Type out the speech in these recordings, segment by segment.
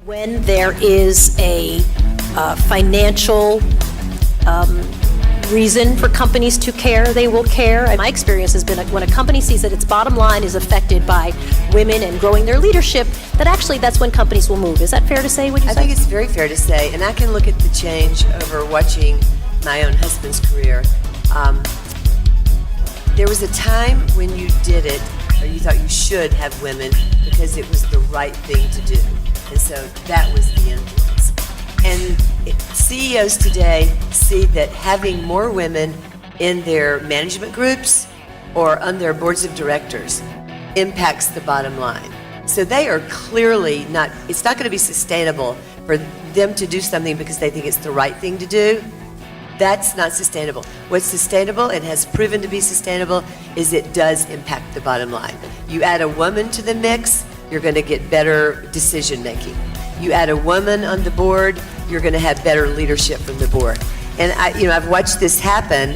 When there is a financial reason for companies to care, they will care. My experience has been that when a company sees that its bottom line is affected by women and growing their leadership, that actually that's when companies will move. Is that fair to say, would you say? I think it's very fair to say, and I can look at the change over watching my own husband's career. There was a time when you did it, or you thought you should have women because it was the right thing to do. And so that was the influence. And CEOs today see that having more women in their management groups or on their boards of directors impacts the bottom line. So they are clearly not, it's not going to be sustainable for them to do something because they think it's the right thing to do. That's not sustainable. What's sustainable and has proven to be sustainable is it does impact the bottom line. You add a woman to the mix, you're going to get better decision making. You add a woman on the board, you're going to have better leadership from the board. And I've watched this happen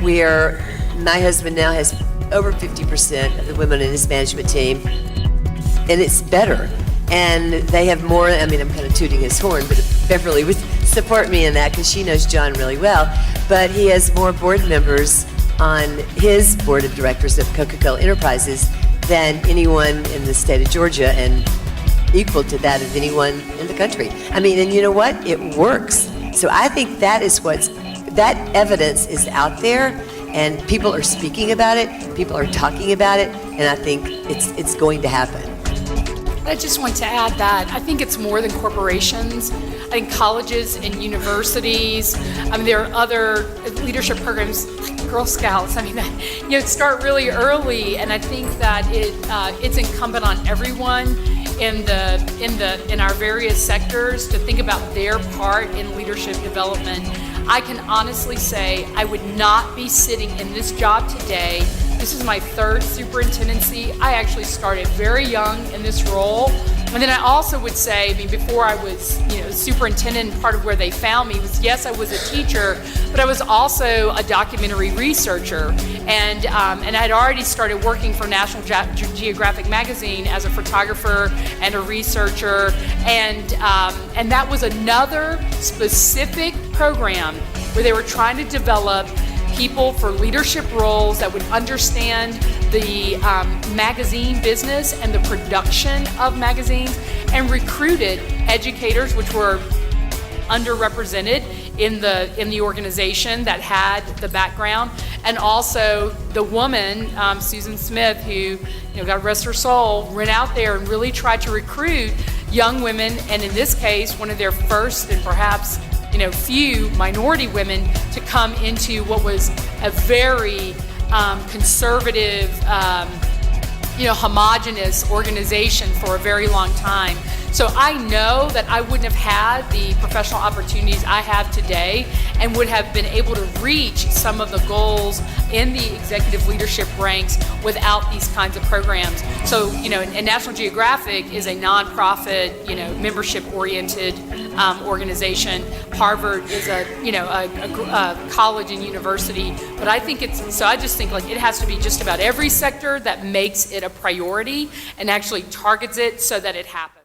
where my husband now has over 50% of the women in his management team, and it's better. And they have more, I'm kind of tooting his horn, but Beverly would support me in that because she knows John really well. But he has more board members on his board of directors of Coca-Cola Enterprises than anyone in the state of Georgia, and equal to that of anyone in the country. And you know what? It works. So I think that evidence is out there, and people are speaking about it, people are talking about it, and I think it's going to happen. I just want to add that I think it's more than corporations. I think colleges and universities, there are other leadership programs like Girl Scouts, start really early, and I think that it's incumbent on everyone in our various sectors to think about their part in leadership development. I can honestly say I would not be sitting in this job today. This is my third superintendency. I actually started very young in this role. And then I also would say, before I was, superintendent, part of where they found me was, yes, I was a teacher, but I was also a documentary researcher. And I had already started working for National Geographic magazine as a photographer and a researcher. And that was another specific program where they were trying to develop people for leadership roles that would understand the magazine business and the production of magazines, and recruited educators, which were underrepresented in the organization that had the background, and also the woman, Susan Smith, who, God rest her soul, went out there and really tried to recruit young women, and in this case, one of their first and perhaps few minority women to come into what was a very conservative, homogenous organization for a very long time. So I know that I wouldn't have had the professional opportunities I have today and would have been able to reach some of the goals in the executive leadership ranks without these kinds of programs. So, and National Geographic is a nonprofit, membership-oriented organization. Harvard is a college and university. But I think I just think it has to be just about every sector that makes it a priority and actually targets it so that it happens.